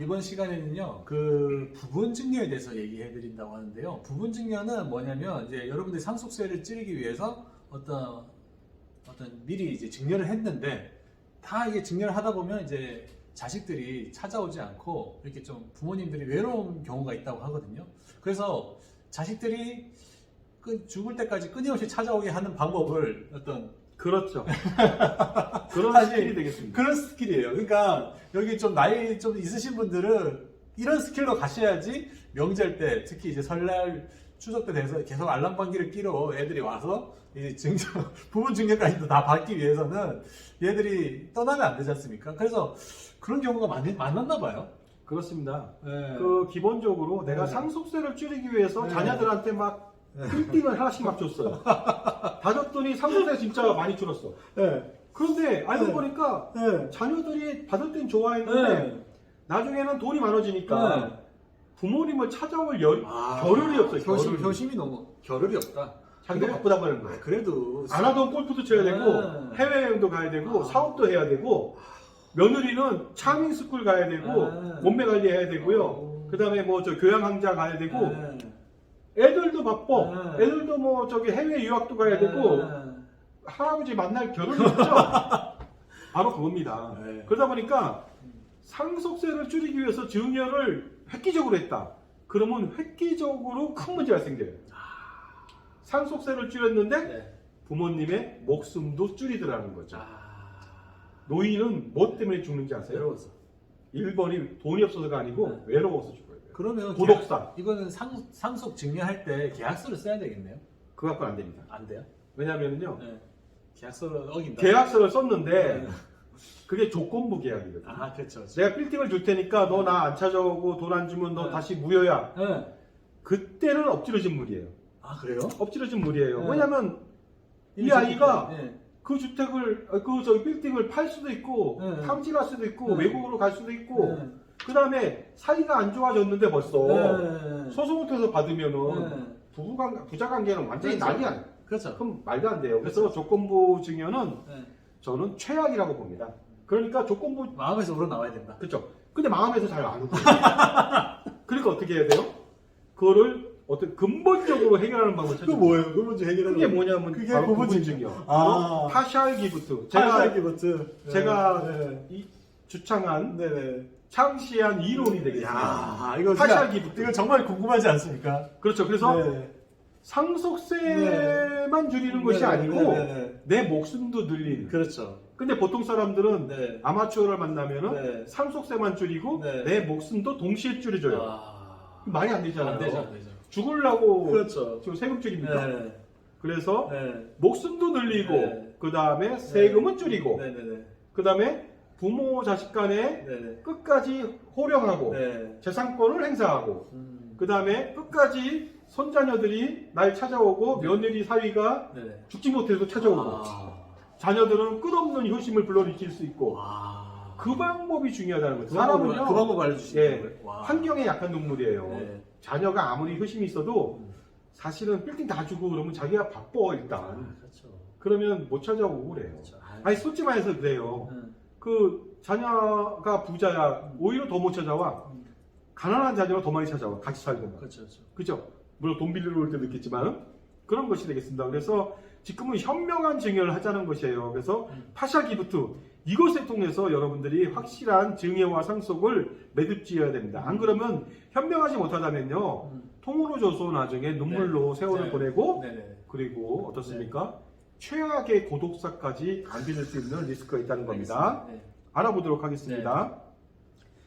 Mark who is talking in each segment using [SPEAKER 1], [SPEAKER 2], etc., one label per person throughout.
[SPEAKER 1] 이번 시간에는요, 그 부분 증여에 대해서 얘기해 드린다고 하는데요. 부분 증여는 뭐냐면, 이제 여러분들이 상속세를 줄이기 위해서 어떤 미리 이제 증여를 했는데, 다 이게 증여를 하다 보면 이제 자식들이 찾아오지 않고, 이렇게 좀 부모님들이 외로운 경우가 있다고 하거든요. 그래서 자식들이 죽을 때까지 끊임없이 찾아오게 하는 방법을
[SPEAKER 2] 그렇죠. 그런
[SPEAKER 1] 사실
[SPEAKER 2] 스킬이 되겠습니다.
[SPEAKER 1] 그런 스킬이에요. 그러니까 여기 좀 나이 좀 있으신 분들은 이런 스킬로 가셔야지 명절 때, 특히 이제 설날 추석 때 돼서 계속 알람방귀를 끼러 애들이 와서 이제 부분 증여까지도 다 받기 위해서는 얘들이 떠나면 안 되지 않습니까? 그래서 그런 경우가 많았나 봐요.
[SPEAKER 2] 그렇습니다.
[SPEAKER 1] 네.
[SPEAKER 2] 기본적으로 내가
[SPEAKER 1] 네.
[SPEAKER 2] 상속세를 줄이기 위해서
[SPEAKER 1] 네.
[SPEAKER 2] 자녀들한테 막 빌딩을 하나씩 막 줬어요. 다 줬더니 상속세 진짜 많이 줄었어.
[SPEAKER 1] 네.
[SPEAKER 2] 그런데 알고
[SPEAKER 1] 네.
[SPEAKER 2] 보니까
[SPEAKER 1] 네.
[SPEAKER 2] 자녀들이 받을 땐 좋아했는데
[SPEAKER 1] 네.
[SPEAKER 2] 나중에는 돈이 많아지니까
[SPEAKER 1] 네.
[SPEAKER 2] 부모님을 찾아올 겨를이 없어요. 겨를이.
[SPEAKER 1] 효심이 너무 겨를이 없다.
[SPEAKER 2] 자기가
[SPEAKER 1] 그래?
[SPEAKER 2] 바쁘다고 하는 거예요.
[SPEAKER 1] 그래도
[SPEAKER 2] 안 하던 골프도 쳐야 되고
[SPEAKER 1] 네.
[SPEAKER 2] 해외여행도 가야 되고 사업도 해야 되고 며느리는 차밍 스쿨 가야 되고
[SPEAKER 1] 네.
[SPEAKER 2] 몸매 관리해야 되고요. 그 다음에 뭐 저 교양학자 가야 되고
[SPEAKER 1] 네.
[SPEAKER 2] 애들도 바빠.
[SPEAKER 1] 네.
[SPEAKER 2] 애들도 뭐 저기 해외 유학도 가야 되고
[SPEAKER 1] 네.
[SPEAKER 2] 할아버지 만날 겨를이 없죠. 바로 그겁니다.
[SPEAKER 1] 네.
[SPEAKER 2] 그러다 보니까 상속세를 줄이기 위해서 증여를 획기적으로 했다. 그러면 획기적으로 큰 문제가 생겨요. 상속세를 줄였는데
[SPEAKER 1] 네.
[SPEAKER 2] 부모님의 목숨도 줄이더라는 거죠.
[SPEAKER 1] 아,
[SPEAKER 2] 노인은 뭐 때문에 죽는지 아세요?
[SPEAKER 1] 외로워서.
[SPEAKER 2] 1번이 돈이 없어서가 아니고
[SPEAKER 1] 네.
[SPEAKER 2] 외로워서 죽어요.
[SPEAKER 1] 그러면
[SPEAKER 2] 고독사.
[SPEAKER 1] 이거는 상속 증여할 때 계약서를 써야 되겠네요.
[SPEAKER 2] 그거 갖고는 안 됩니다.
[SPEAKER 1] 안 돼요?
[SPEAKER 2] 왜냐면요.
[SPEAKER 1] 네. 계약서를 어긴다.
[SPEAKER 2] 계약서를 썼는데
[SPEAKER 1] 네.
[SPEAKER 2] 그게 조건부 계약이거든요.
[SPEAKER 1] 아, 그렇죠.
[SPEAKER 2] 내가 빌딩을 줄 테니까 너 나 안 찾아오고 돈 안 주면 너
[SPEAKER 1] 네.
[SPEAKER 2] 다시 무효야.
[SPEAKER 1] 네.
[SPEAKER 2] 그때는 엎질러진 물이에요.
[SPEAKER 1] 아, 그래요?
[SPEAKER 2] 엎질러진 물이에요.
[SPEAKER 1] 네.
[SPEAKER 2] 왜냐면 이
[SPEAKER 1] 이미
[SPEAKER 2] 아이가
[SPEAKER 1] 네.
[SPEAKER 2] 그 주택을 저기 빌딩을 팔 수도 있고
[SPEAKER 1] 네.
[SPEAKER 2] 탕진할 수도 있고
[SPEAKER 1] 네.
[SPEAKER 2] 외국으로 갈 수도 있고
[SPEAKER 1] 네.
[SPEAKER 2] 그 다음에 사이가 안 좋아졌는데 벌써
[SPEAKER 1] 네.
[SPEAKER 2] 소송을 통해서 받으면은
[SPEAKER 1] 네.
[SPEAKER 2] 부자 관계는 완전히
[SPEAKER 1] 그렇죠.
[SPEAKER 2] 난리야.
[SPEAKER 1] 그렇죠.
[SPEAKER 2] 그럼 말도 안 돼요. 그래서
[SPEAKER 1] 그렇죠.
[SPEAKER 2] 조건부 증여는
[SPEAKER 1] 네.
[SPEAKER 2] 저는 최악이라고 봅니다. 그러니까 조건부
[SPEAKER 1] 마음에서 우러나와야 된다.
[SPEAKER 2] 그렇죠. 근데 마음에서 잘 안 오고. 그러니까 어떻게 해야 돼요? 그거를 어떤 근본적으로 해결하는 방법을 찾는 거예요.
[SPEAKER 1] 뭐예요? 그 문제 해결하는
[SPEAKER 2] 그게 뭐냐면
[SPEAKER 1] 그게
[SPEAKER 2] 바로
[SPEAKER 1] 부분
[SPEAKER 2] 부분
[SPEAKER 1] 증여.
[SPEAKER 2] 증여.
[SPEAKER 1] 아.
[SPEAKER 2] 파샬 기부트. 제가 주창한
[SPEAKER 1] 네네.
[SPEAKER 2] 창시한 이론이 되겠습니다.
[SPEAKER 1] 야, 이거
[SPEAKER 2] 파샬
[SPEAKER 1] 진짜,
[SPEAKER 2] 기부트.
[SPEAKER 1] 이거 정말 궁금하지 않습니까?
[SPEAKER 2] 그렇죠. 그래서
[SPEAKER 1] 네.
[SPEAKER 2] 상속세만 줄이는 것이
[SPEAKER 1] 네,
[SPEAKER 2] 아니고
[SPEAKER 1] 네, 네.
[SPEAKER 2] 내 목숨도 늘리는.
[SPEAKER 1] 그렇죠.
[SPEAKER 2] 근데 보통 사람들은
[SPEAKER 1] 네.
[SPEAKER 2] 아마추어를 만나면은
[SPEAKER 1] 네.
[SPEAKER 2] 상속세만 줄이고
[SPEAKER 1] 네.
[SPEAKER 2] 내 목숨도 동시에 줄여줘요.
[SPEAKER 1] 아,
[SPEAKER 2] 말이 안 되잖아요.
[SPEAKER 1] 안 되죠, 안 되죠.
[SPEAKER 2] 죽으려고
[SPEAKER 1] 그렇죠.
[SPEAKER 2] 지금 세금 줄입니까?
[SPEAKER 1] 네.
[SPEAKER 2] 그래서
[SPEAKER 1] 네.
[SPEAKER 2] 목숨도 늘리고
[SPEAKER 1] 네.
[SPEAKER 2] 그 다음에 세금은 줄이고
[SPEAKER 1] 네네네.
[SPEAKER 2] 그 다음에 부모 자식 간에
[SPEAKER 1] 네네.
[SPEAKER 2] 끝까지 호령하고
[SPEAKER 1] 네.
[SPEAKER 2] 재산권을 행사하고 그 다음에 끝까지 손자녀들이 날 찾아오고 며느리 사위가
[SPEAKER 1] 네네.
[SPEAKER 2] 죽지 못해도 찾아오고
[SPEAKER 1] 아.
[SPEAKER 2] 자녀들은 끝없는 효심을 불러일으킬 수 있고
[SPEAKER 1] 와.
[SPEAKER 2] 그 방법이 중요하다는 거죠.
[SPEAKER 1] 그
[SPEAKER 2] 사람은요
[SPEAKER 1] 방법 알려주시는
[SPEAKER 2] 예,
[SPEAKER 1] 거예요? 와.
[SPEAKER 2] 환경에 약한 동물이에요.
[SPEAKER 1] 네.
[SPEAKER 2] 자녀가 아무리 효심이 있어도 사실은 빌딩 다 주고 그러면 자기가 바빠 일단.
[SPEAKER 1] 아, 그렇죠.
[SPEAKER 2] 그러면 못 찾아오고 그래요.
[SPEAKER 1] 그렇죠.
[SPEAKER 2] 아니 솔직히 말해서 그래요. 그 자녀가 부자야 오히려 더 못 찾아와. 가난한 자녀가 더 많이 찾아와. 같이 살고.
[SPEAKER 1] 그렇죠, 그렇죠.
[SPEAKER 2] 그죠? 물론 돈 빌리러 올 때도 있겠지만 그런 것이 되겠습니다. 그래서 지금은 현명한 증여를 하자는 것이에요. 그래서 파샬 기부트 이것을 통해서 여러분들이 확실한 증여와 상속을 매듭지어야 됩니다. 안 그러면 현명하지 못하다면요. 통으로 줘서 나중에 눈물로 세월을
[SPEAKER 1] 네.
[SPEAKER 2] 보내고
[SPEAKER 1] 네네.
[SPEAKER 2] 그리고 어떻습니까? 최악의 고독사까지 안겨질 수 있는 리스크가 있다는 겁니다.
[SPEAKER 1] 네.
[SPEAKER 2] 알아보도록 하겠습니다.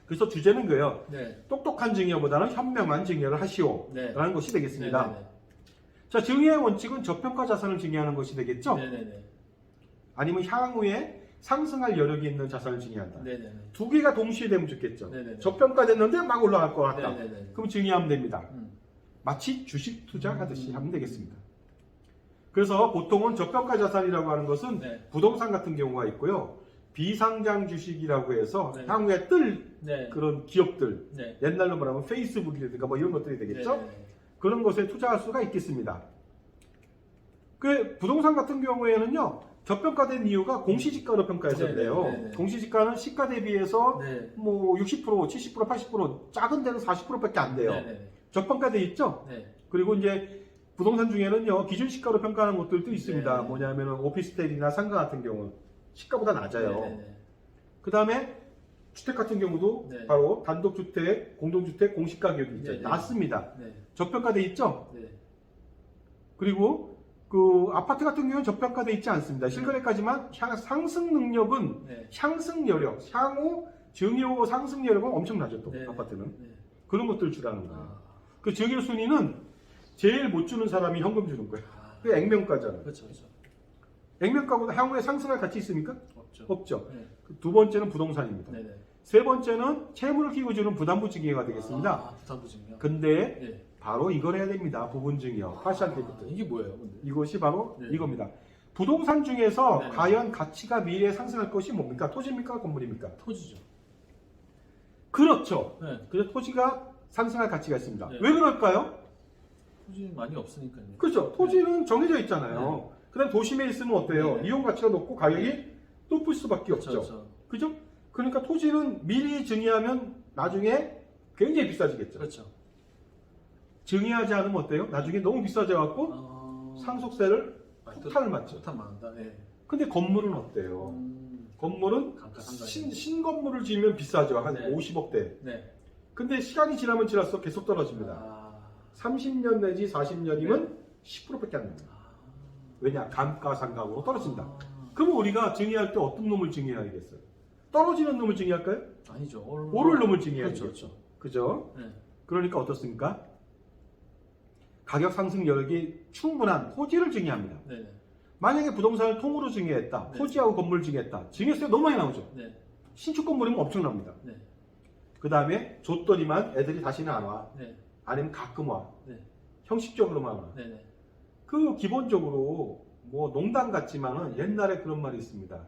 [SPEAKER 2] 그래서 주제는 그예요.
[SPEAKER 1] 네.
[SPEAKER 2] 똑똑한 증여보다는 현명한 증여를 하시오.
[SPEAKER 1] 네.
[SPEAKER 2] 라는 것이 되겠습니다.
[SPEAKER 1] 네네네.
[SPEAKER 2] 자, 증여의 원칙은 저평가 자산을 증여하는 것이 되겠죠?
[SPEAKER 1] 네네네.
[SPEAKER 2] 아니면 향후에 상승할 여력이 있는 자산을 증여한다.
[SPEAKER 1] 네네네.
[SPEAKER 2] 두 개가 동시에 되면 좋겠죠.
[SPEAKER 1] 네네네.
[SPEAKER 2] 저평가됐는데 막 올라갈 것 같다.
[SPEAKER 1] 네네네.
[SPEAKER 2] 그럼 증여하면 됩니다.
[SPEAKER 1] 음.
[SPEAKER 2] 마치 주식 투자하듯이 하면 되겠습니다. 그래서 보통은 저평가 자산이라고 하는 것은
[SPEAKER 1] 네.
[SPEAKER 2] 부동산 같은 경우가 있고요. 비상장 주식이라고 해서
[SPEAKER 1] 네.
[SPEAKER 2] 향후에 뜰
[SPEAKER 1] 네.
[SPEAKER 2] 그런 기업들,
[SPEAKER 1] 네.
[SPEAKER 2] 옛날로 말하면 페이스북이라든가 뭐 이런 것들이 되겠죠.
[SPEAKER 1] 네네네.
[SPEAKER 2] 그런 것에 투자할 수가 있겠습니다. 그 부동산 같은 경우에는요, 저평가된 이유가 공시지가로 평가해서인데요.
[SPEAKER 1] 네네.
[SPEAKER 2] 공시지가는 시가 대비해서
[SPEAKER 1] 네.
[SPEAKER 2] 뭐 60%, 70%, 80% 작은 데는 40%밖에 안 돼요.
[SPEAKER 1] 네네.
[SPEAKER 2] 저평가돼 있죠.
[SPEAKER 1] 네.
[SPEAKER 2] 그리고 이제 부동산 중에는요 기준 시가로 평가하는 것들도 있습니다.
[SPEAKER 1] 네.
[SPEAKER 2] 뭐냐면은 오피스텔이나 상가 같은 경우 시가보다 낮아요.
[SPEAKER 1] 네네.
[SPEAKER 2] 그 다음에 주택 같은 경우도
[SPEAKER 1] 네.
[SPEAKER 2] 바로 단독주택, 공동주택 공시가 가격이 있죠.
[SPEAKER 1] 네네.
[SPEAKER 2] 낮습니다.
[SPEAKER 1] 네.
[SPEAKER 2] 저평가돼 있죠.
[SPEAKER 1] 네.
[SPEAKER 2] 그리고 그 아파트 같은 경우는 저평가돼 있지 않습니다. 실거래까지만 상승 능력은
[SPEAKER 1] 네.
[SPEAKER 2] 상승 여력, 향후 증여 상승 여력은 엄청나죠. 또
[SPEAKER 1] 네.
[SPEAKER 2] 아파트는
[SPEAKER 1] 네.
[SPEAKER 2] 그런 것들 주라는 거예요.
[SPEAKER 1] 아.
[SPEAKER 2] 그 증여 순위는 제일 못 주는 사람이 현금 주는 거예요.
[SPEAKER 1] 아.
[SPEAKER 2] 그 액면가잖아요.
[SPEAKER 1] 그렇죠. 그렇죠.
[SPEAKER 2] 액면가보다 향후에 상승할 가치 있습니까?
[SPEAKER 1] 없죠.
[SPEAKER 2] 없죠.
[SPEAKER 1] 네.
[SPEAKER 2] 그두 번째는 부동산입니다.
[SPEAKER 1] 네네.
[SPEAKER 2] 세 번째는 채무를 끼고 주는 부담부 증여가 되겠습니다.
[SPEAKER 1] 아, 부담부 증여.
[SPEAKER 2] 근데
[SPEAKER 1] 네.
[SPEAKER 2] 바로 이걸 해야 됩니다. 부분 증여, 파셜 데비트.
[SPEAKER 1] 이게 뭐예요, 근데?
[SPEAKER 2] 이것이 바로
[SPEAKER 1] 네.
[SPEAKER 2] 이겁니다. 부동산 중에서
[SPEAKER 1] 네.
[SPEAKER 2] 과연 가치가 미래에 상승할 것이 뭡니까? 토지입니까? 건물입니까?
[SPEAKER 1] 토지죠.
[SPEAKER 2] 그렇죠.
[SPEAKER 1] 네.
[SPEAKER 2] 그래서 토지가 상승할 가치가 있습니다.
[SPEAKER 1] 네.
[SPEAKER 2] 왜 그럴까요?
[SPEAKER 1] 토지 많이 없으니까요.
[SPEAKER 2] 그렇죠. 토지는 정해져 있잖아요. 그다음 도심에 있으면 어때요?
[SPEAKER 1] 네.
[SPEAKER 2] 이용 가치가 높고 가격이 높을 수밖에 없죠.
[SPEAKER 1] 그렇죠.
[SPEAKER 2] 그죠? 그러니까 토지는 미리 증여하면 나중에 굉장히 비싸지겠죠.
[SPEAKER 1] 그렇죠.
[SPEAKER 2] 증여하지 않으면 어때요? 나중에 너무 비싸져갖고 상속세를 폭탄을 맞죠.
[SPEAKER 1] 폭탄 맞는다. 네.
[SPEAKER 2] 근데 건물은 어때요? 건물은
[SPEAKER 1] 감가상각이.
[SPEAKER 2] 신건물을 지으면 비싸죠. 한
[SPEAKER 1] 네.
[SPEAKER 2] 50억대.
[SPEAKER 1] 네.
[SPEAKER 2] 근데 시간이 지나면 지날수록 계속 떨어집니다.
[SPEAKER 1] 아.
[SPEAKER 2] 30년 내지 40년이면
[SPEAKER 1] 네.
[SPEAKER 2] 10%밖에 안 됩니다.
[SPEAKER 1] 아.
[SPEAKER 2] 왜냐? 감가상각으로 떨어진다.
[SPEAKER 1] 아.
[SPEAKER 2] 그럼 우리가 증여할 때 어떤 놈을 증여해야겠어요? 떨어지는 놈을 증여할까요?
[SPEAKER 1] 아니죠.
[SPEAKER 2] 오를 놈을 증여해야죠.
[SPEAKER 1] 그렇죠.
[SPEAKER 2] 그죠?
[SPEAKER 1] 네.
[SPEAKER 2] 그러니까 어떻습니까? 가격 상승 여력이 충분한 토지를 증여합니다.
[SPEAKER 1] 네.
[SPEAKER 2] 만약에 부동산을 통으로 증여했다.
[SPEAKER 1] 네.
[SPEAKER 2] 토지하고 건물 증여했다. 증여세 너무 많이 나오죠.
[SPEAKER 1] 네.
[SPEAKER 2] 신축 건물이면 엄청납니다.
[SPEAKER 1] 네.
[SPEAKER 2] 그 다음에 줬더니만 애들이 다시는 안 와.
[SPEAKER 1] 네.
[SPEAKER 2] 아니면 가끔 와.
[SPEAKER 1] 네.
[SPEAKER 2] 형식적으로만 와.
[SPEAKER 1] 네. 네.
[SPEAKER 2] 그 기본적으로 뭐 농담 같지만은 옛날에 그런 말이 있습니다.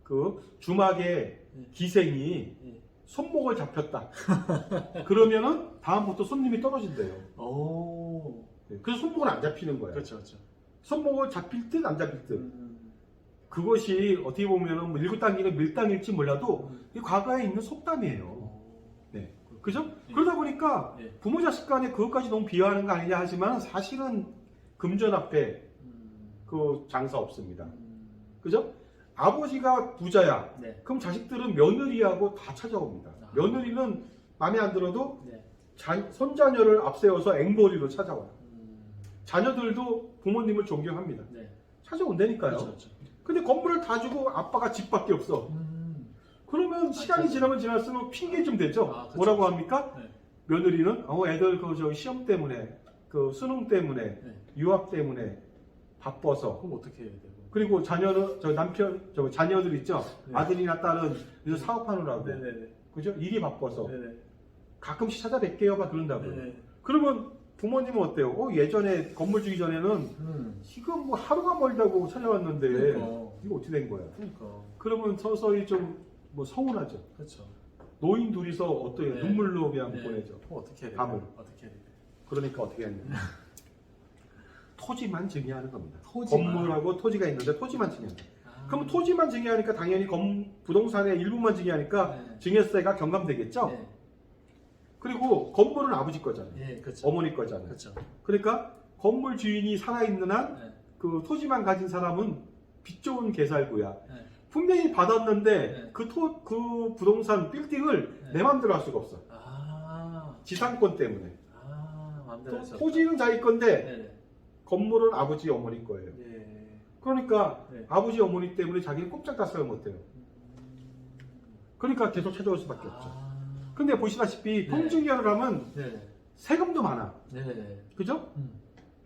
[SPEAKER 2] 그 주막에
[SPEAKER 1] 네.
[SPEAKER 2] 기생이
[SPEAKER 1] 네.
[SPEAKER 2] 손목을 잡혔다. 그러면은 다음부터 손님이 떨어진대요.
[SPEAKER 1] 오.
[SPEAKER 2] 그래서 손목은 안 잡히는 거예요.
[SPEAKER 1] 그렇죠. 그렇죠.
[SPEAKER 2] 손목을 잡힐 듯 안 잡힐 듯.
[SPEAKER 1] 음.
[SPEAKER 2] 그것이 어떻게 보면은 뭐 일구당기는 밀당일지 몰라도
[SPEAKER 1] 음.
[SPEAKER 2] 이 과거에 있는 속담이에요.
[SPEAKER 1] 오.
[SPEAKER 2] 네. 그죠?
[SPEAKER 1] 네.
[SPEAKER 2] 그러다 보니까
[SPEAKER 1] 네.
[SPEAKER 2] 부모 자식 간에 그것까지 너무 비하하는 거 아니냐 하지만 사실은 금전 앞에 그 장사 없습니다. 그죠? 아버지가 부자야.
[SPEAKER 1] 네.
[SPEAKER 2] 그럼 자식들은 며느리하고 다 찾아옵니다.
[SPEAKER 1] 아.
[SPEAKER 2] 며느리는 마음에 안 들어도
[SPEAKER 1] 네.
[SPEAKER 2] 손자녀를 앞세워서 앵벌이로 찾아와요.
[SPEAKER 1] 음.
[SPEAKER 2] 자녀들도 부모님을 존경합니다.
[SPEAKER 1] 네.
[SPEAKER 2] 찾아온다니까요.
[SPEAKER 1] 그렇죠. 그렇죠.
[SPEAKER 2] 근데 건물을 다 주고 아빠가 집밖에 없어. 그러면 시간이
[SPEAKER 1] 그렇죠.
[SPEAKER 2] 지나면 지날수록 핑계 좀 되죠.
[SPEAKER 1] 아, 그렇죠.
[SPEAKER 2] 뭐라고 합니까?
[SPEAKER 1] 네.
[SPEAKER 2] 며느리는 애들 저 시험 때문에 그 수능 때문에
[SPEAKER 1] 네.
[SPEAKER 2] 유학 때문에 바빠서
[SPEAKER 1] 그럼 어떻게 해야 되고?
[SPEAKER 2] 그리고 자녀는 저 남편 저 자녀들 있죠.
[SPEAKER 1] 네.
[SPEAKER 2] 아들이나 딸은 요새 사업하느라고
[SPEAKER 1] 네네네.
[SPEAKER 2] 그죠? 일이 바빠서
[SPEAKER 1] 네네.
[SPEAKER 2] 가끔씩 찾아뵐게요 막 그런다고요.
[SPEAKER 1] 네.
[SPEAKER 2] 그러면 부모님은 어때요? 예전에 건물 주기 전에는 지금 뭐 하루가 멀다고 찾아왔는데
[SPEAKER 1] 그러니까.
[SPEAKER 2] 이거 어떻게 된 거야?
[SPEAKER 1] 그러니까.
[SPEAKER 2] 그러면 서서히 좀 뭐 서운하죠.
[SPEAKER 1] 그렇죠.
[SPEAKER 2] 노인 둘이서 어때요?
[SPEAKER 1] 네.
[SPEAKER 2] 눈물로 그냥
[SPEAKER 1] 네.
[SPEAKER 2] 보내죠.
[SPEAKER 1] 그럼 어떻게 해야
[SPEAKER 2] 밤을.
[SPEAKER 1] 돼요? 어떻게 해야 돼요?
[SPEAKER 2] 그러니까 어떻게 했냐? 토지만 증여하는 겁니다.
[SPEAKER 1] 토지만.
[SPEAKER 2] 건물하고 토지가 있는데 토지만 증여한다.
[SPEAKER 1] 아.
[SPEAKER 2] 그럼 토지만 증여하니까 당연히 부동산의 일부만 증여하니까
[SPEAKER 1] 네.
[SPEAKER 2] 증여세가 경감되겠죠?
[SPEAKER 1] 네.
[SPEAKER 2] 그리고 건물은 아버지 거잖아요.
[SPEAKER 1] 네, 그렇죠.
[SPEAKER 2] 어머니 거잖아요.
[SPEAKER 1] 그렇죠.
[SPEAKER 2] 그러니까 건물 주인이 살아있는 한
[SPEAKER 1] 네.
[SPEAKER 2] 그 토지만 가진 사람은 빚 좋은 개살구야.
[SPEAKER 1] 네.
[SPEAKER 2] 분명히 받았는데
[SPEAKER 1] 네.
[SPEAKER 2] 그 부동산 빌딩을
[SPEAKER 1] 네.
[SPEAKER 2] 내 마음대로 할 수가 없어.
[SPEAKER 1] 아.
[SPEAKER 2] 지상권 때문에.
[SPEAKER 1] 마음대로 할 수 없다.
[SPEAKER 2] 토지는 자기 건데
[SPEAKER 1] 네네.
[SPEAKER 2] 건물은 아버지 어머니 거예요.
[SPEAKER 1] 네.
[SPEAKER 2] 그러니까
[SPEAKER 1] 네.
[SPEAKER 2] 아버지 어머니 때문에 자기는 꼼짝달싹을 못해요. 그러니까 계속 찾아올 수밖에 없죠. 근데 보시다시피
[SPEAKER 1] 네.
[SPEAKER 2] 통증결을 하면
[SPEAKER 1] 네네.
[SPEAKER 2] 세금도 많아.
[SPEAKER 1] 네네.
[SPEAKER 2] 그죠?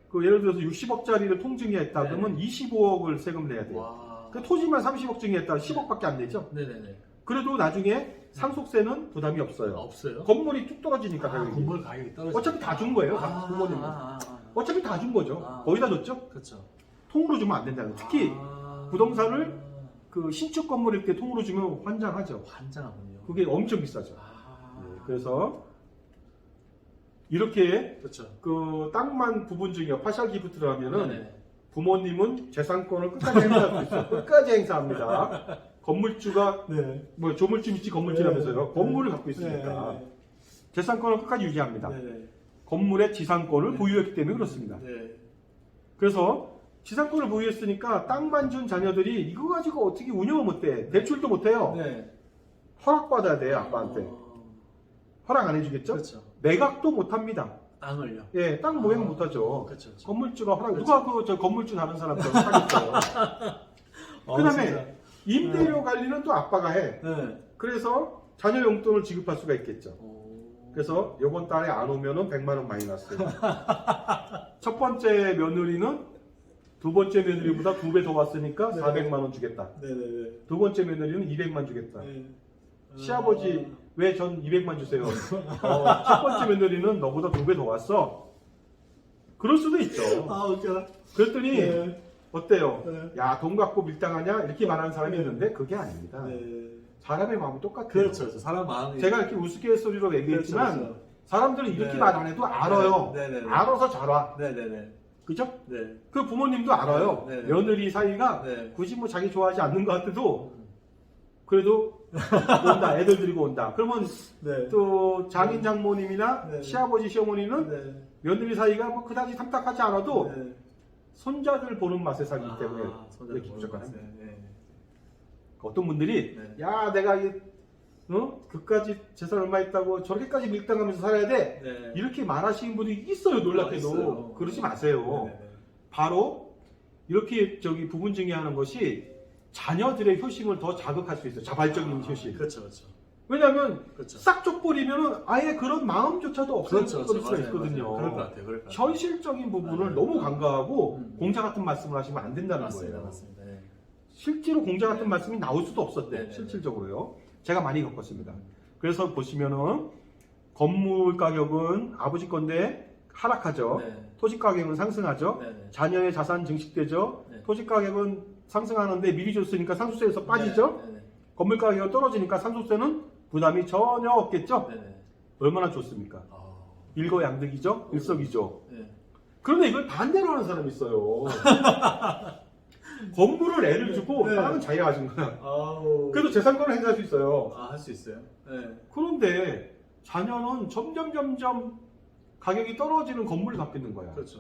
[SPEAKER 2] 그 예를 들어서 60억짜리를 통증이했다
[SPEAKER 1] 네.
[SPEAKER 2] 그러면 25억을 세금 내야 돼요.
[SPEAKER 1] 와.
[SPEAKER 2] 그 토지만 30억 증여했다 10억밖에 안 내죠.
[SPEAKER 1] 네네네.
[SPEAKER 2] 그래도 나중에 상속세는 부담이 없어요.
[SPEAKER 1] 없어요?
[SPEAKER 2] 건물이 뚝 떨어지니까 가격이.
[SPEAKER 1] 건물 가격이 떨어져.
[SPEAKER 2] 어차피 다 준 거예요. 부모님은. 어차피 다 준 거죠. 거의 다 줬죠.
[SPEAKER 1] 그렇죠.
[SPEAKER 2] 통으로 주면 안 된다는 거. 특히 부동산을 그 신축 건물일 때 통으로 주면 환장하죠.
[SPEAKER 1] 환장하군요.
[SPEAKER 2] 그게 엄청 비싸죠. 네, 그래서 이렇게
[SPEAKER 1] 그렇죠.
[SPEAKER 2] 그 땅만 부분 증여 파셜 기프트를 하면은
[SPEAKER 1] 네네.
[SPEAKER 2] 부모님은 재산권을 끝까지 행사할 수 있어요. 끝까지 행사합니다. 건물주가
[SPEAKER 1] 네.
[SPEAKER 2] 뭐 조물주 밑이 건물주라면서요.
[SPEAKER 1] 네.
[SPEAKER 2] 건물을 갖고 있으니까
[SPEAKER 1] 네.
[SPEAKER 2] 재산권을 끝까지 유지합니다.
[SPEAKER 1] 네.
[SPEAKER 2] 건물의 지상권을
[SPEAKER 1] 네.
[SPEAKER 2] 보유했기 때문에 그렇습니다.
[SPEAKER 1] 네.
[SPEAKER 2] 그래서 지상권을 보유했으니까 땅만 준 자녀들이 이거 가지고 어떻게 운영을 못해. 대출도 못해요.
[SPEAKER 1] 네.
[SPEAKER 2] 허락받아야 돼요. 아빠한테. 허락 안 해주겠죠?
[SPEAKER 1] 그렇죠.
[SPEAKER 2] 매각도 못합니다.
[SPEAKER 1] 땅을요.
[SPEAKER 2] 예, 땅 모형 못하죠.
[SPEAKER 1] 그렇죠. 그렇죠.
[SPEAKER 2] 건물주가 허락.
[SPEAKER 1] 그렇죠.
[SPEAKER 2] 누가 저 건물주 다른 사람들 사겠어요. 그다음에
[SPEAKER 1] 진짜.
[SPEAKER 2] 임대료 관리는 또 아빠가 해.
[SPEAKER 1] 네.
[SPEAKER 2] 그래서 자녀 용돈을 지급할 수가 있겠죠.
[SPEAKER 1] 오.
[SPEAKER 2] 그래서 요번 달에 안 오면은 100만 원 마이너스. 첫 번째 며느리는 두 번째 며느리보다 2배 더 왔으니까
[SPEAKER 1] 네.
[SPEAKER 2] 400만 원 주겠다.
[SPEAKER 1] 네네네.
[SPEAKER 2] 두 번째 며느리는 200만 주겠다.
[SPEAKER 1] 네.
[SPEAKER 2] 시아버지 왜 전 200만 주세요? 첫 번째 며느리는 너보다 2배 더 왔어. 그럴 수도 있죠.
[SPEAKER 1] 아 웃겨라.
[SPEAKER 2] 그랬더니
[SPEAKER 1] 네.
[SPEAKER 2] 어때요?
[SPEAKER 1] 네.
[SPEAKER 2] 야, 돈 갖고 밀당하냐? 이렇게 말하는 사람이
[SPEAKER 1] 네.
[SPEAKER 2] 있는데 그게 아닙니다.
[SPEAKER 1] 네.
[SPEAKER 2] 사람의 마음은 똑같아요.
[SPEAKER 1] 그렇죠. 그렇죠. 사람 마음이.
[SPEAKER 2] 제가 이렇게 우스갯소리로 얘기했지만
[SPEAKER 1] 그렇죠.
[SPEAKER 2] 사람들은 이렇게
[SPEAKER 1] 네.
[SPEAKER 2] 말 안 해도 알아요.
[SPEAKER 1] 네. 네. 네.
[SPEAKER 2] 알아서 잘 와.
[SPEAKER 1] 네네네.
[SPEAKER 2] 그죠?
[SPEAKER 1] 네.
[SPEAKER 2] 그 부모님도 알아요.
[SPEAKER 1] 네. 네.
[SPEAKER 2] 며느리 사이가
[SPEAKER 1] 네.
[SPEAKER 2] 굳이 뭐 자기 좋아하지 않는 것 같아도 그래도 온다. 애들 데리고 온다. 그러면
[SPEAKER 1] 네.
[SPEAKER 2] 또 장인 장모님이나
[SPEAKER 1] 네.
[SPEAKER 2] 시아버지 시어머니는
[SPEAKER 1] 네.
[SPEAKER 2] 며느리 사이가 뭐 그다지 탐탁하지 않아도
[SPEAKER 1] 네.
[SPEAKER 2] 손자들 보는 맛에 살기
[SPEAKER 1] 아,
[SPEAKER 2] 때문에
[SPEAKER 1] 손자들
[SPEAKER 2] 이렇게 무조건
[SPEAKER 1] 보는
[SPEAKER 2] 합니다.
[SPEAKER 1] 맛에. 네.
[SPEAKER 2] 어떤 분들이
[SPEAKER 1] 네.
[SPEAKER 2] 야 내가 그까지 재산 얼마 있다고 저렇게까지 밀당하면서 살아야 돼
[SPEAKER 1] 네.
[SPEAKER 2] 이렇게 말하시는 분이 있어요. 놀랍게도
[SPEAKER 1] 있어요.
[SPEAKER 2] 그러지 마세요.
[SPEAKER 1] 네네네.
[SPEAKER 2] 바로 이렇게 부분 증여하는 것이 자녀들의 효심을 더 자극할 수 있어요. 자발적인 효심.
[SPEAKER 1] 그렇죠, 그렇죠.
[SPEAKER 2] 왜냐하면
[SPEAKER 1] 그렇죠.
[SPEAKER 2] 싹 줘버리면 아예 그런 마음조차도 없을
[SPEAKER 1] 그렇죠,
[SPEAKER 2] 수가
[SPEAKER 1] 맞아요,
[SPEAKER 2] 있거든요.
[SPEAKER 1] 맞아요. 그럴 것 같아요, 그럴 것 같아요.
[SPEAKER 2] 현실적인 부분을
[SPEAKER 1] 맞아요.
[SPEAKER 2] 너무 간과하고
[SPEAKER 1] 음.
[SPEAKER 2] 공자 같은 말씀을 하시면 안 된다는
[SPEAKER 1] 맞습니다,
[SPEAKER 2] 거예요.
[SPEAKER 1] 맞습니다. 네.
[SPEAKER 2] 실제로 공자 같은 말씀이 나올 수도 없었대.
[SPEAKER 1] 네네네.
[SPEAKER 2] 실질적으로요. 제가 많이 겪었습니다. 그래서 보시면은 건물 가격은 아버지 건데 하락하죠.
[SPEAKER 1] 네.
[SPEAKER 2] 토지 가격은 상승하죠.
[SPEAKER 1] 네네.
[SPEAKER 2] 자녀의 자산 증식되죠.
[SPEAKER 1] 네.
[SPEAKER 2] 토지 가격은 상승하는데 미리 줬으니까 상속세에서 빠지죠.
[SPEAKER 1] 네네.
[SPEAKER 2] 건물 가격이 떨어지니까 상속세는 부담이 전혀 없겠죠.
[SPEAKER 1] 네네.
[SPEAKER 2] 얼마나 좋습니까?
[SPEAKER 1] 아.
[SPEAKER 2] 일거양득이죠. 일석이조.
[SPEAKER 1] 네.
[SPEAKER 2] 그런데 이걸 반대로 하는 사람이 있어요. 건물을 애를 주고
[SPEAKER 1] 네.
[SPEAKER 2] 땅은 자기가 가진 거야.
[SPEAKER 1] 아우.
[SPEAKER 2] 그래도 재산권을 행사할 수 있어요.
[SPEAKER 1] 아, 할 수 있어요. 네.
[SPEAKER 2] 그런데 자녀는 점점 가격이 떨어지는 건물을 갖고 있는 거야.
[SPEAKER 1] 그렇죠.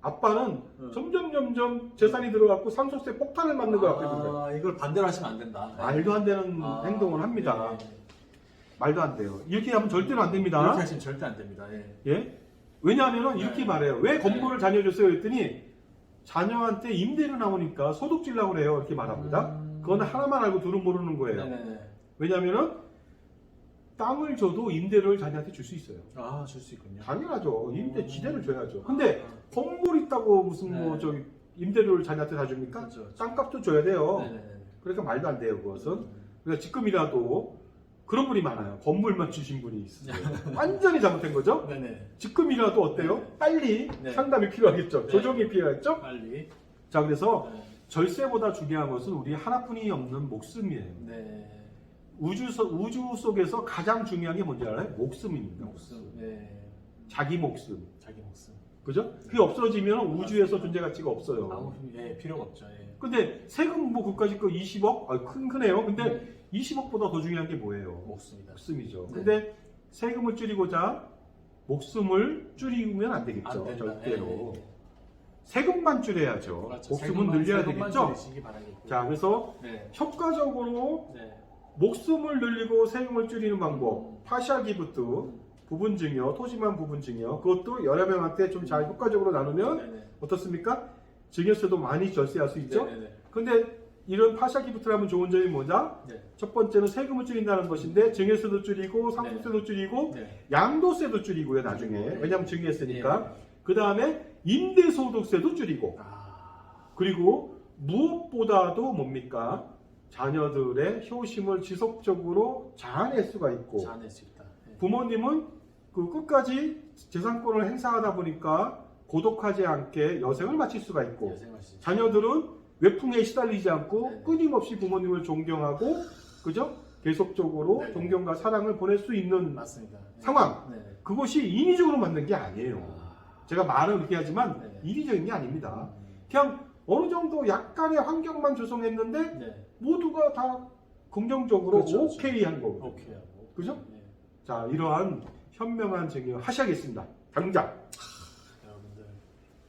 [SPEAKER 2] 아빠는
[SPEAKER 1] 네.
[SPEAKER 2] 점점 재산이 들어갔고 상속세 폭탄을 맞는 거 갖고 있는 거야.
[SPEAKER 1] 아, 이걸 반대로 하시면 안 된다. 네.
[SPEAKER 2] 말도 안 되는
[SPEAKER 1] 아,
[SPEAKER 2] 행동을 합니다.
[SPEAKER 1] 네.
[SPEAKER 2] 말도 안 돼요. 이렇게 하면 절대로 안 됩니다.
[SPEAKER 1] 이렇게 하시면 절대 안 됩니다. 예.
[SPEAKER 2] 예? 왜냐하면
[SPEAKER 1] 네.
[SPEAKER 2] 이렇게 말해요. 왜 건물을 자녀 줬어요? 했더니 자녀한테 임대료 나오니까 소득 주려고 그래요. 이렇게 말합니다. 그건 하나만 알고 둘은 모르는 거예요.
[SPEAKER 1] 네네네.
[SPEAKER 2] 왜냐하면 땅을 줘도 임대료를 자녀한테 줄 수 있어요.
[SPEAKER 1] 아, 줄 수 있군요.
[SPEAKER 2] 당연하죠. 임대 지대를 줘야죠. 근데
[SPEAKER 1] 아,
[SPEAKER 2] 건물 있다고 무슨 뭐
[SPEAKER 1] 네.
[SPEAKER 2] 저기 임대료를 자녀한테 다 줍니까?
[SPEAKER 1] 그렇죠, 그렇죠.
[SPEAKER 2] 땅값도 줘야 돼요.
[SPEAKER 1] 네네네.
[SPEAKER 2] 그러니까 말도 안 돼요. 그것은. 그러니까 지금이라도 그런 분이 많아요. 건물만 주신 분이 있어요. 완전히 잘못된 거죠.
[SPEAKER 1] 네네.
[SPEAKER 2] 지금이라도 어때요?
[SPEAKER 1] 네.
[SPEAKER 2] 빨리
[SPEAKER 1] 네.
[SPEAKER 2] 상담이 필요하겠죠.
[SPEAKER 1] 네.
[SPEAKER 2] 조정이 필요하겠죠.
[SPEAKER 1] 빨리.
[SPEAKER 2] 자, 그래서
[SPEAKER 1] 네.
[SPEAKER 2] 절세보다 중요한 것은 우리 하나뿐이 없는 목숨이에요.
[SPEAKER 1] 네.
[SPEAKER 2] 우주 속에서 가장 중요한 게 뭔지 알아요? 목숨입니다.
[SPEAKER 1] 목숨. 네.
[SPEAKER 2] 자기 목숨.
[SPEAKER 1] 자기 목숨.
[SPEAKER 2] 그죠? 그게 없어지면 우주에서 존재 가치가 없어요.
[SPEAKER 1] 아무 필요가 없죠. 예.
[SPEAKER 2] 근데 세금 뭐 그까짓 거 20억? 아, 크네요. 근데 20억보다 더 중요한 게 뭐예요?
[SPEAKER 1] 목숨이다.
[SPEAKER 2] 목숨이죠.
[SPEAKER 1] 네.
[SPEAKER 2] 근데 세금을 줄이고자 목숨을 줄이면 안 되겠죠.
[SPEAKER 1] 안 된다.
[SPEAKER 2] 절대로.
[SPEAKER 1] 예, 예.
[SPEAKER 2] 세금만 줄여야죠.
[SPEAKER 1] 그렇죠.
[SPEAKER 2] 목숨은 늘려야
[SPEAKER 1] 세금만
[SPEAKER 2] 되겠죠.
[SPEAKER 1] 줄이시기 바라겠고요.
[SPEAKER 2] 자, 그래서
[SPEAKER 1] 네.
[SPEAKER 2] 효과적으로
[SPEAKER 1] 네.
[SPEAKER 2] 목숨을 늘리고 세금을 줄이는 방법, 파셜 기프트, 부분 증여, 토지만 부분 증여, 그것도 여러 명한테 좀 잘 효과적으로 나누면
[SPEAKER 1] 네네.
[SPEAKER 2] 어떻습니까? 증여세도 많이 절세할 수 있죠.
[SPEAKER 1] 네네네.
[SPEAKER 2] 근데 이런 파셜 기프트를 하면 좋은 점이 뭐냐?
[SPEAKER 1] 네.
[SPEAKER 2] 첫 번째는 세금을 줄인다는 것인데 증여세도 줄이고 상속세도 줄이고
[SPEAKER 1] 네.
[SPEAKER 2] 양도세도 줄이고요 나중에.
[SPEAKER 1] 네.
[SPEAKER 2] 왜냐하면 증여했으니까.
[SPEAKER 1] 예.
[SPEAKER 2] 그 다음에 임대소득세도 줄이고
[SPEAKER 1] 아.
[SPEAKER 2] 그리고 무엇보다도 뭡니까? 자녀들의 효심을 지속적으로 자아낼 수가 있고
[SPEAKER 1] 자아낼 수 있다. 네.
[SPEAKER 2] 부모님은 그 끝까지 재산권을 행사하다 보니까 고독하지 않게 여생을 마칠 수가 있고
[SPEAKER 1] 여생하시죠.
[SPEAKER 2] 자녀들은 외풍에 시달리지 않고
[SPEAKER 1] 네.
[SPEAKER 2] 끊임없이 부모님을 존경하고 그죠? 계속적으로
[SPEAKER 1] 네.
[SPEAKER 2] 존경과 사랑을 보낼 수 있는
[SPEAKER 1] 맞습니다. 네.
[SPEAKER 2] 상황.
[SPEAKER 1] 네.
[SPEAKER 2] 그것이 인위적으로 만든 게 아니에요.
[SPEAKER 1] 아.
[SPEAKER 2] 제가 말은 그렇게 하지만
[SPEAKER 1] 네.
[SPEAKER 2] 인위적인 게 아닙니다. 그냥 어느 정도 약간의 환경만 조성했는데
[SPEAKER 1] 네.
[SPEAKER 2] 모두가 다 긍정적으로
[SPEAKER 1] 그렇죠, 그렇죠.
[SPEAKER 2] 오케이 한 거고.
[SPEAKER 1] 오케이 하고.
[SPEAKER 2] 그죠?
[SPEAKER 1] 네.
[SPEAKER 2] 자, 이러한 현명한 증여 하셔야겠습니다. 당장.
[SPEAKER 1] 여러분들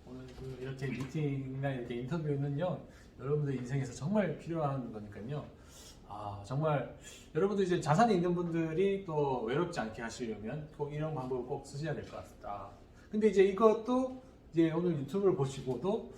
[SPEAKER 1] 오늘 그 이렇게 미팅이나 이렇게 인터뷰는요, 여러분들 인생에서 정말 필요한 거니까요. 아, 정말 여러분들 이제 자산이 있는 분들이 또 외롭지 않게 하시려면 꼭 이런 방법을 꼭 쓰셔야 될 것 같다. 근데 이제 이것도 이제 오늘 유튜브를 보시고도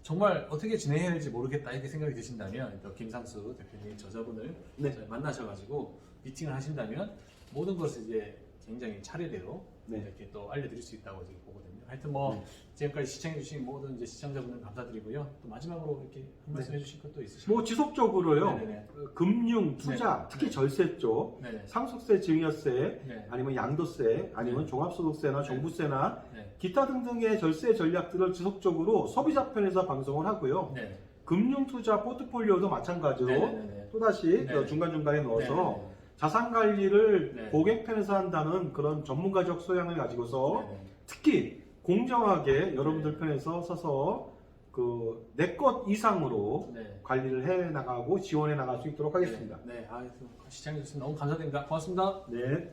[SPEAKER 1] 정말 어떻게 진행해야 할지 모르겠다 이렇게 생각이 드신다면 또 김상수 대표님 저자분을
[SPEAKER 2] 네.
[SPEAKER 1] 만나셔가지고 미팅을 하신다면 모든 것을 이제 굉장히 차례대로
[SPEAKER 2] 네.
[SPEAKER 1] 이렇게 또 알려드릴 수 있다고 지금 보거든요. 하여튼 뭐
[SPEAKER 2] 네.
[SPEAKER 1] 지금까지 시청해주신 모든 이제 시청자분들 감사드리고요. 또 마지막으로 이렇게 한 말씀
[SPEAKER 2] 네.
[SPEAKER 1] 해주실 것도 있으시죠?
[SPEAKER 2] 뭐 지속적으로요.
[SPEAKER 1] 네네네.
[SPEAKER 2] 금융, 투자,
[SPEAKER 1] 네.
[SPEAKER 2] 특히
[SPEAKER 1] 네.
[SPEAKER 2] 절세 쪽,
[SPEAKER 1] 네네.
[SPEAKER 2] 상속세, 증여세,
[SPEAKER 1] 네.
[SPEAKER 2] 아니면 양도세, 아니면
[SPEAKER 1] 네.
[SPEAKER 2] 종합소득세나
[SPEAKER 1] 네.
[SPEAKER 2] 종부세나
[SPEAKER 1] 네.
[SPEAKER 2] 기타 등등의 절세 전략들을 지속적으로 소비자 편에서 방송을 하고요.
[SPEAKER 1] 네.
[SPEAKER 2] 금융, 투자, 포트폴리오도 마찬가지로
[SPEAKER 1] 네네네.
[SPEAKER 2] 또다시
[SPEAKER 1] 네.
[SPEAKER 2] 중간중간에 넣어서
[SPEAKER 1] 네네네.
[SPEAKER 2] 자산 관리를
[SPEAKER 1] 네.
[SPEAKER 2] 고객 편에서 한다는 그런 전문가적 소양을 가지고서
[SPEAKER 1] 네네.
[SPEAKER 2] 특히 공정하게 여러분들
[SPEAKER 1] 네.
[SPEAKER 2] 편에서 서서 그 내 것 이상으로
[SPEAKER 1] 네.
[SPEAKER 2] 관리를 해 나가고 지원해 나갈 수 있도록 하겠습니다.
[SPEAKER 1] 네. 아, 시청해주셔서 너무 감사드립니다. 고맙습니다.
[SPEAKER 2] 네.